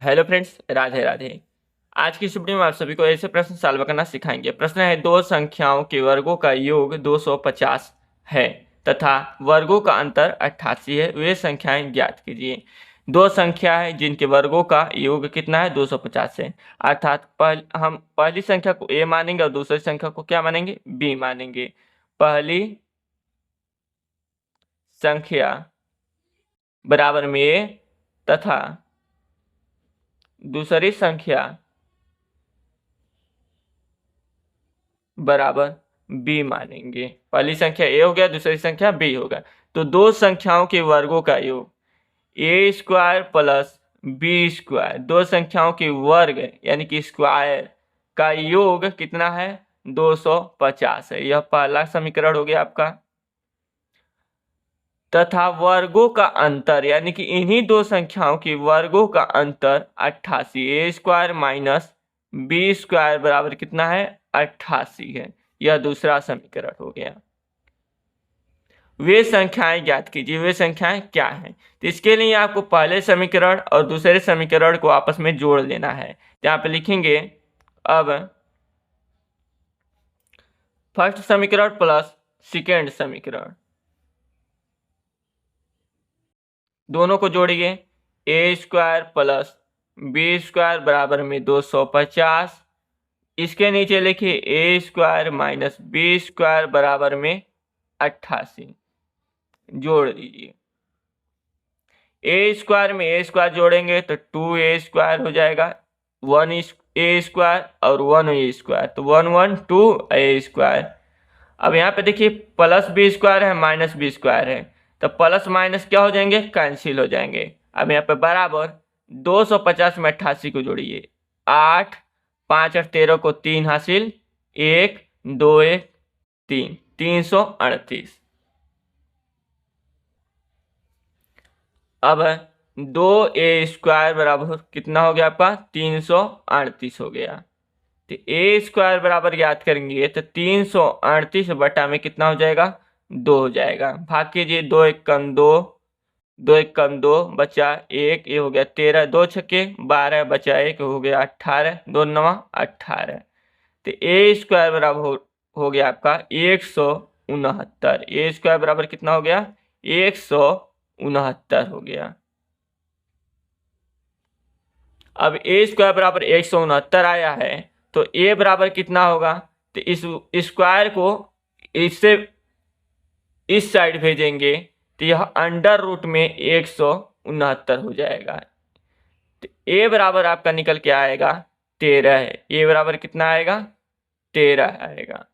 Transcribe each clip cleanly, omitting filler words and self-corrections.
Hello friends, Radhe Radhe. आज की इस वीडियो में आप सभी को ऐसे प्रश्न सॉल्व करना सिखाएंगे। प्रश्न है, दो संख्याओं के वर्गों का योग 250 है तथा वर्गों का अंतर 88 है। वे संख्याएं ज्ञात कीजिए। दो संख्या है जिनके वर्गों का योग कितना है, 250 है। अर्थात हम पहली संख्या को a मानेंगे और दूसरी संख्या को क्या मानेंगे, b मानेंगे। पहली संख्या बराबर में a तथा दूसरी संख्या बराबर b मानेंगे। पहली संख्या a हो गया, दूसरी संख्या b होगा। तो दो संख्याओं के वर्गों का योग a square plus b square, दो संख्याओं के वर्ग यानी कि स्क्वायर का योग कितना है, 250 है। यह पहला समीकरण हो गया आपका। तथा वर्गों का अंतर यानी कि इन्हीं दो संख्याओं के वर्गों का अंतर 88, a square minus b square बराबर कितना है, 88 है। यह दूसरा समीकरण हो गया। वे संख्याएं ज्ञात कीजिए। वे संख्याएं क्या हैं? तो इसके लिए आपको पहले समीकरण और दूसरे समीकरण को आपस में जोड़ लेना है। यहाँ पे लिखेंगे अब फर्स्ट समीकरण प्लस सेकेंड समीकरण, दोनों को जोड़िए। ए स्क्वायर प्लस बी स्क्वायर बराबर में 250। इसके नीचे लिखिए ए स्क्वायर माइनस बी स्क्वायर बराबर में 88। जोड़ दीजिए। ए स्क्वायर में ए स्क्वायर जोड़ेंगे तो 2a स्क्वायर हो जाएगा, 1a स्क्वायर और 1a स्क्वायर, तो 112a स्क्वायर। अब यहाँ पे देखिए प्लस बी स्क्वायर है माइनस बी स्क्वायर है, तो प्लस माइनस क्या हो जाएंगे, कैंसिल हो जाएंगे। अब यहाँ पे बराबर 250 में 88 को जोड़िए। 8 5 और 13 को 3 हासिल, 1 2 1 3, 338। अब 2a स्क्वायर बराबर कितना हो गया आपका, 338 हो गया। तो ए स्क्वायर बराबर याद करेंगे तो 338 बटा में कितना हो जाएगा, 2 हो जाएगा। भाग कीजिए, 2 1 कम 2, 2 1 कम 2 बचा 1, ये हो गया 13, 2 छक्के 12 बचा 1 हो गया 18, 2 9 18। तो ए स्क्वायर बराबर हो गया आपका 169। ए स्क्वायर बराबर कितना हो गया, 169 हो गया। अब ए स्क्वायर बराबर 169 आया है तो ए बराबर कितना होगा, तो इस स्क्वायर को इससे इस साइड भेजेंगे तो यह अंडर रूट में 169 हो जाएगा। तो ए बराबर आपका निकल के आएगा 13 है। ए बराबर कितना आएगा, 13 आएगा।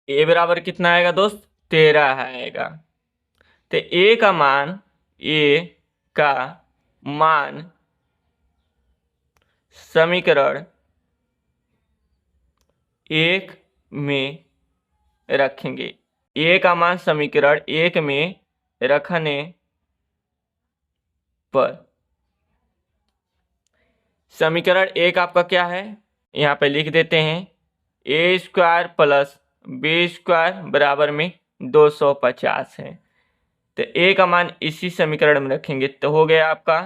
ए बराबर कितना आएगा दोस्त, 13 आएगा। तो ए का मान, ए का मान समीकरण 1 में रखेंगे। ए का मान समीकरण 1 में रखने पर समीकरण 1 आपका क्या है, यहाँ पे लिख देते हैं। ए स्क्वायर प्लस बी स्क्वायर बराबर में 250 है। तो ए का मान इसी समीकरण में रखेंगे तो हो गया आपका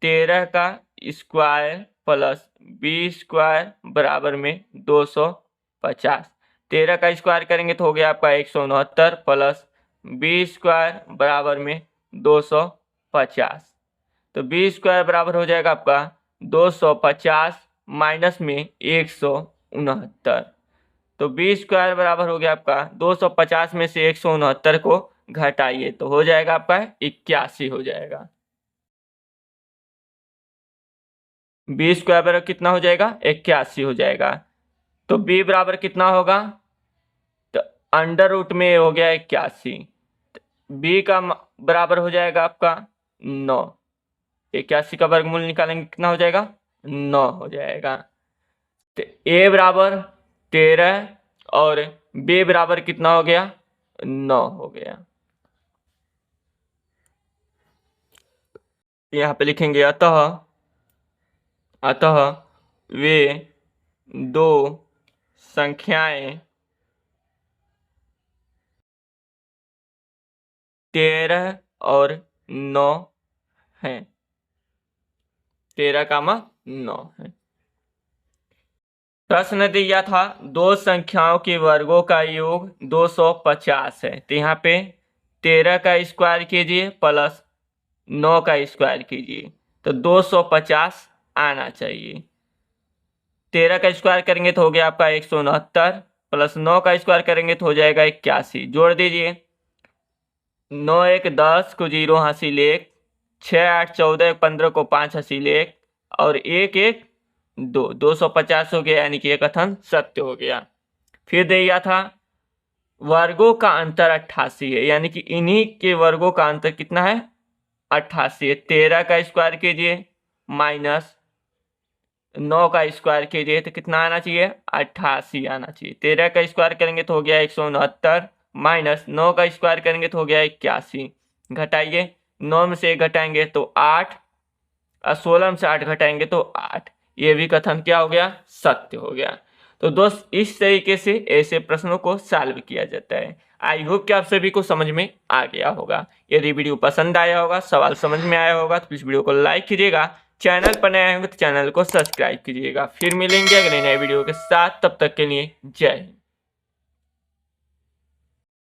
13 का स्क्वायर प्लस बी स्क्वायर बराबर में 250। 13 का स्क्वायर करेंगे तो हो गया आपका 169 प्लस बी स्क्वायर बराबर में 250। तो बी स्क्वायर बराबर हो जाएगा आपका 250 माइनस में 169। तो बी स्क्वायर बराबर हो गया आपका 250 में से 169 को घटाइए तो हो जाएगा आपका 81 हो जाएगा। बी स्क्वायर बराबर कितना हो जाएगा, 81 हो जाएगा। तो बी बराबर कितना होगा, तो अंडर रूट में हो गया 81। बी का बराबर हो जाएगा आपका 9। 81 का वर्गमूल निकालेंगे कितना हो जाएगा, 9 हो जाएगा। तो ए बराबर 13 और बी बराबर कितना हो गया, 9 हो गया। यहाँ पे लिखेंगे अतः अतः वे दो संख्याएं 13 और 9 है। 13,9 है। प्रश्न दिया था दो संख्याओं के वर्गों का योग 250 है। तो यहाँ पे 13 का स्क्वायर कीजिए प्लस 9 का स्क्वायर कीजिए तो 250 आना चाहिए। 13 का स्क्वायर करेंगे तो हो गया आपका 169 प्लस 9 का स्क्वायर करेंगे तो हो जाएगा 81। जोड़ दीजिए 9 1 10 को 0 हासिल 1, 6 8 14 15 को 5 हासिल 1 और 1 1 2, 250 हो गया, यानी कि एक कथन सत्य हो गया। फिर दिया था वर्गों का अंतर 88 है, यानी कि इन्हीं के वर्गों का अंतर कितना है 88 है। 13 का स्क्वायर कीजिए माइनस 9 का स्क्वायर कीजिए तो कितना आना चाहिए 88 आना चाहिए। 13 का स्क्वायर करेंगे तो हो गया 169 माइनस 9 का स्क्वायर करेंगे तो हो गया 81। घटाइए 9 में से 1 घटाएंगे तो 8 और 16 में से 8 घटाएंगे तो 8। ये भी कथन क्या हो गया सत्य हो गया। तो दोस्त इस तरीके से ऐसे प्रश्नों को सॉल्व किया जाता है। आई होप कि आप सभी को समझ में आ गया होगा। यदि वीडियो पसंद आया होगा, सवाल समझ में आया होगा तो प्लीज़ वीडियो को लाइक कीजिएगा। चैनल पर नए होंगे तो चैनल को सब्सक्राइब कीजिएगा। फिर मिलेंगे अगले नए वीडियो के साथ, तब तक के लिए जय हिंद।